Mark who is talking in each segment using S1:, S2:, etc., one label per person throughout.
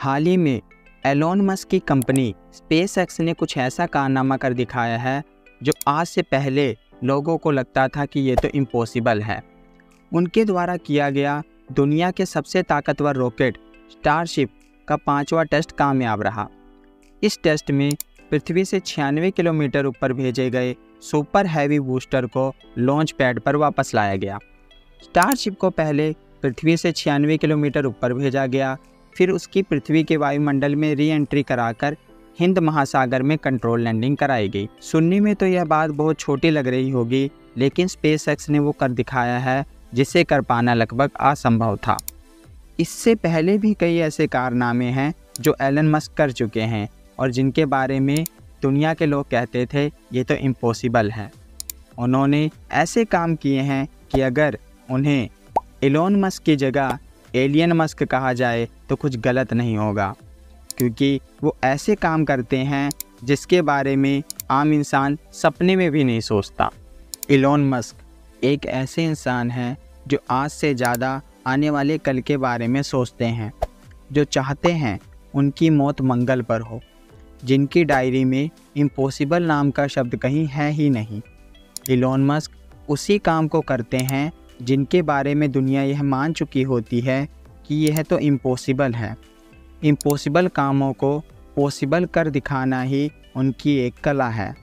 S1: हाल ही में Elon Musk की company SpaceX ने कुछ ऐसा कारनामा कर दिखाया है जो आज से पहले लोगों को लगता था कि ये तो इम्पॉसिबल है। उनके द्वारा किया गया दुनिया के सबसे ताकतवर रॉकेट स्टारशिप का 5वां टेस्ट कामयाब रहा। इस टेस्ट में पृथ्वी से 96 किलोमीटर ऊपर भेजे गए सुपर हैवी बूस्टर को लॉन्च पैड पर वापस लाया गया। स्टारशिप को पहले पृथ्वी से 96 किलोमीटर ऊपर भेजा गया, फिर उसकी पृथ्वी के वायुमंडल में री एंट्री कराकर हिंद महासागर में कंट्रोल लैंडिंग कराई गई। सुनने में तो यह बात बहुत छोटी लग रही होगी, लेकिन स्पेसएक्स ने वो कर दिखाया है जिसे कर पाना लगभग असंभव था। इससे पहले भी कई ऐसे कारनामे हैं जो एलन मस्क कर चुके हैं और जिनके बारे में दुनिया के लोग कहते थे ये तो इम्पॉसिबल है। उन्होंने ऐसे काम किए हैं कि अगर उन्हें एलोन मस्क की जगह एलियन मस्क कहा जाए तो कुछ गलत नहीं होगा, क्योंकि वो ऐसे काम करते हैं जिसके बारे में आम इंसान सपने में भी नहीं सोचता। एलोन मस्क एक ऐसे इंसान हैं जो आज से ज़्यादा आने वाले कल के बारे में सोचते हैं, जो चाहते हैं उनकी मौत मंगल पर हो, जिनकी डायरी में इम्पॉसिबल नाम का शब्द कहीं है ही नहीं। एलोन मस्क उसी काम को करते हैं जिनके बारे में दुनिया यह मान चुकी होती है कि यह तो इम्पॉसिबल है। इम्पॉसिबल कामों को पॉसिबल कर दिखाना ही उनकी एक कला है।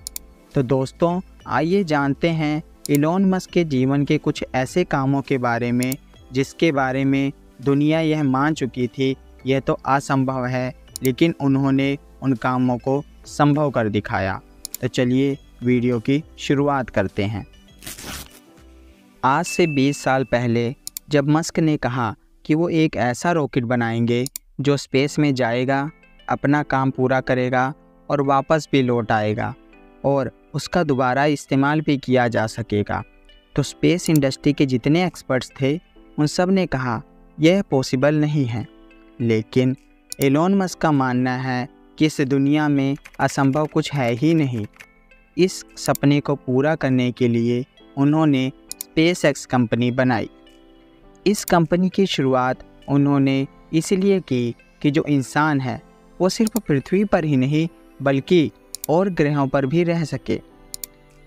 S1: तो दोस्तों, आइए जानते हैं एलोन मस्क के जीवन के कुछ ऐसे कामों के बारे में जिसके बारे में दुनिया यह मान चुकी थी यह तो असंभव है, लेकिन उन्होंने उन कामों को संभव कर दिखाया। तो चलिए वीडियो की शुरुआत करते हैं। आज से 20 साल पहले जब मस्क ने कहा कि वो एक ऐसा रॉकेट बनाएंगे जो स्पेस में जाएगा, अपना काम पूरा करेगा और वापस भी लौट आएगा और उसका दोबारा इस्तेमाल भी किया जा सकेगा, तो स्पेस इंडस्ट्री के जितने एक्सपर्ट्स थे उन सब ने कहा यह पॉसिबल नहीं है। लेकिन एलोन मस्क का मानना है कि इस दुनिया में असंभव कुछ है ही नहीं। इस सपने को पूरा करने के लिए उन्होंने स्पेसएक्स कंपनी बनाई। इस कंपनी की शुरुआत उन्होंने इसलिए की कि जो इंसान है वो सिर्फ पृथ्वी पर ही नहीं बल्कि और ग्रहों पर भी रह सके।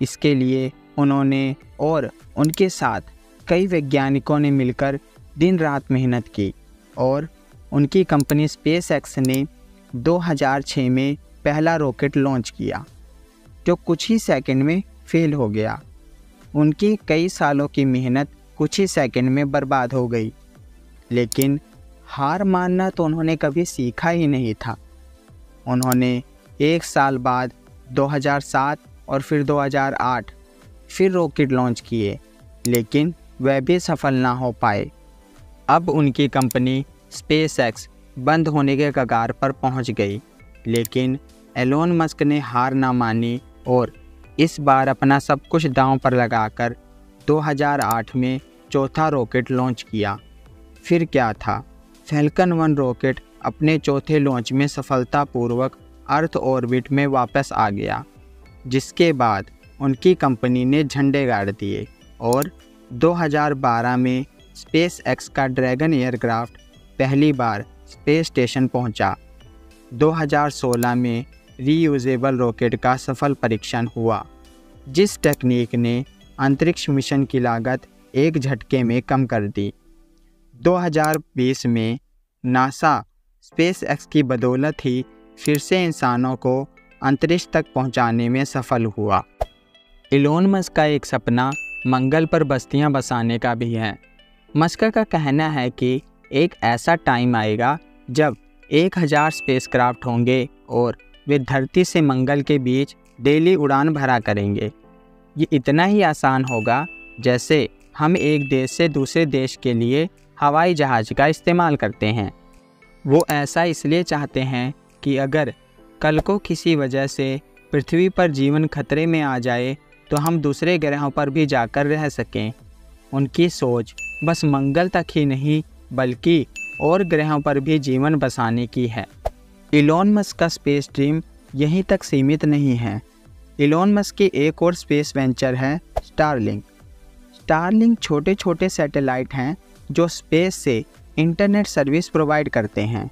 S1: इसके लिए उन्होंने और उनके साथ कई वैज्ञानिकों ने मिलकर दिन रात मेहनत की और उनकी कंपनी स्पेसएक्स ने 2006 में पहला रॉकेट लॉन्च किया, जो कुछ ही सेकंड में फेल हो गया। उनकी कई सालों की मेहनत कुछ ही सेकंड में बर्बाद हो गई, लेकिन हार मानना तो उन्होंने कभी सीखा ही नहीं था। उन्होंने एक साल बाद 2007 और फिर 2008 फिर रॉकेट लॉन्च किए, लेकिन वह भी सफल ना हो पाए। अब उनकी कंपनी स्पेसएक्स बंद होने के कगार पर पहुंच गई, लेकिन एलोन मस्क ने हार ना मानी और इस बार अपना सब कुछ दांव पर लगाकर 2008 में चौथा रॉकेट लॉन्च किया। फिर क्या था, फैल्कन 1 रॉकेट अपने चौथे लॉन्च में सफलतापूर्वक अर्थ ऑर्बिट में वापस आ गया, जिसके बाद उनकी कंपनी ने झंडे गाड़ दिए और 2012 में स्पेसएक्स का ड्रैगन एयरक्राफ्ट पहली बार स्पेस स्टेशन पहुंचा। 2016 में रीयूजेबल रॉकेट का सफल परीक्षण हुआ, जिस टेक्निक ने अंतरिक्ष मिशन की लागत एक झटके में कम कर दी। 2020 में नासा स्पेसएक्स की बदौलत ही फिर से इंसानों को अंतरिक्ष तक पहुंचाने में सफल हुआ। एलोन मस्क का एक सपना मंगल पर बस्तियां बसाने का भी है। मस्क का कहना है कि एक ऐसा टाइम आएगा जब 1000 स्पेसक्राफ्ट होंगे और वे धरती से मंगल के बीच डेली उड़ान भरा करेंगे। ये इतना ही आसान होगा जैसे हम एक देश से दूसरे देश के लिए हवाई जहाज़ का इस्तेमाल करते हैं। वो ऐसा इसलिए चाहते हैं कि अगर कल को किसी वजह से पृथ्वी पर जीवन खतरे में आ जाए तो हम दूसरे ग्रहों पर भी जाकर रह सकें। उनकी सोच बस मंगल तक ही नहीं बल्कि और ग्रहों पर भी जीवन बसाने की है। एलोन मस्क का स्पेस ड्रीम यहीं तक सीमित नहीं है। एलोन मस्क की एक और स्पेस वेंचर है स्टारलिंक। स्टारलिंक छोटे छोटे सैटेलाइट हैं जो स्पेस से इंटरनेट सर्विस प्रोवाइड करते हैं।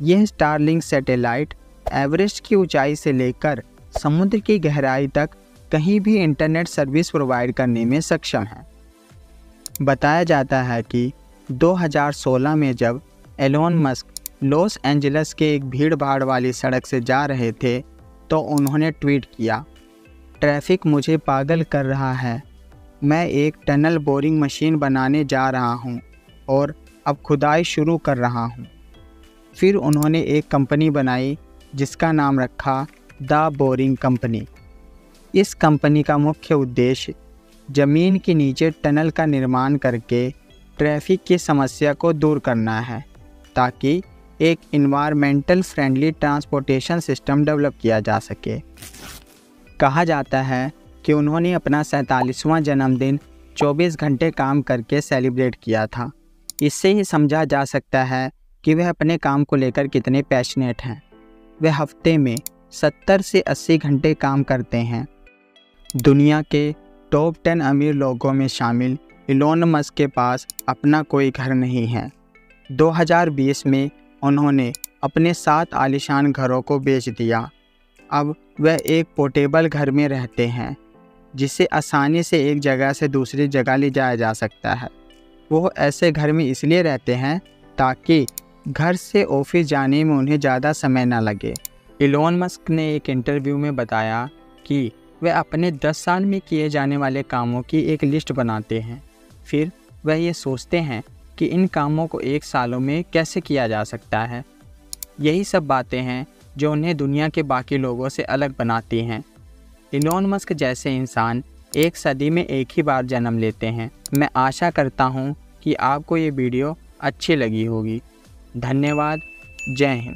S1: यह स्टारलिंक सैटेलाइट एवरेस्ट की ऊंचाई से लेकर समुद्र की गहराई तक कहीं भी इंटरनेट सर्विस प्रोवाइड करने में सक्षम है। बताया जाता है कि 2016 में जब एलोन मस्क लॉस एंजल्स के एक भीड़ भाड़ वाली सड़क से जा रहे थे तो उन्होंने ट्वीट किया, ट्रैफिक मुझे पागल कर रहा है, मैं एक टनल बोरिंग मशीन बनाने जा रहा हूं और अब खुदाई शुरू कर रहा हूं। फिर उन्होंने एक कंपनी बनाई जिसका नाम रखा द बोरिंग कंपनी। इस कंपनी का मुख्य उद्देश्य ज़मीन के नीचे टनल का निर्माण करके ट्रैफिक की समस्या को दूर करना है ताकि एक environmental friendly transportation system develop किया जा सके। कहा जाता है कि उन्होंने अपना 47वां जन्मदिन 24 घंटे काम करके सेलिब्रेट किया था। इससे ही समझा जा सकता है कि वह अपने काम को लेकर कितने पैशनेट हैं। वह हफ्ते में 70 से 80 घंटे काम करते हैं। दुनिया के टॉप 10 अमीर लोगों में शामिल एलोन मस्क के पास अपना कोई घर नहीं है। 2020 में उन्होंने अपने 7 आलीशान घरों को बेच दिया। अब वह एक पोर्टेबल घर में रहते हैं जिसे आसानी से एक जगह से दूसरी जगह ले जाया जा सकता है। वो ऐसे घर में इसलिए रहते हैं ताकि घर से ऑफिस जाने में उन्हें ज़्यादा समय न लगे। एलोन मस्क ने एक इंटरव्यू में बताया कि वह अपने 10 साल में किए जाने वाले कामों की एक लिस्ट बनाते हैं। फिर वह ये सोचते हैं कि इन कामों को 1 सालों में कैसे किया जा सकता है। यही सब बातें हैं जो उन्हें दुनिया के बाकी लोगों से अलग बनाती हैं। एलोन मस्क जैसे इंसान एक सदी में एक ही बार जन्म लेते हैं। मैं आशा करता हूँ कि आपको ये वीडियो अच्छी लगी होगी। धन्यवाद। जय हिंद।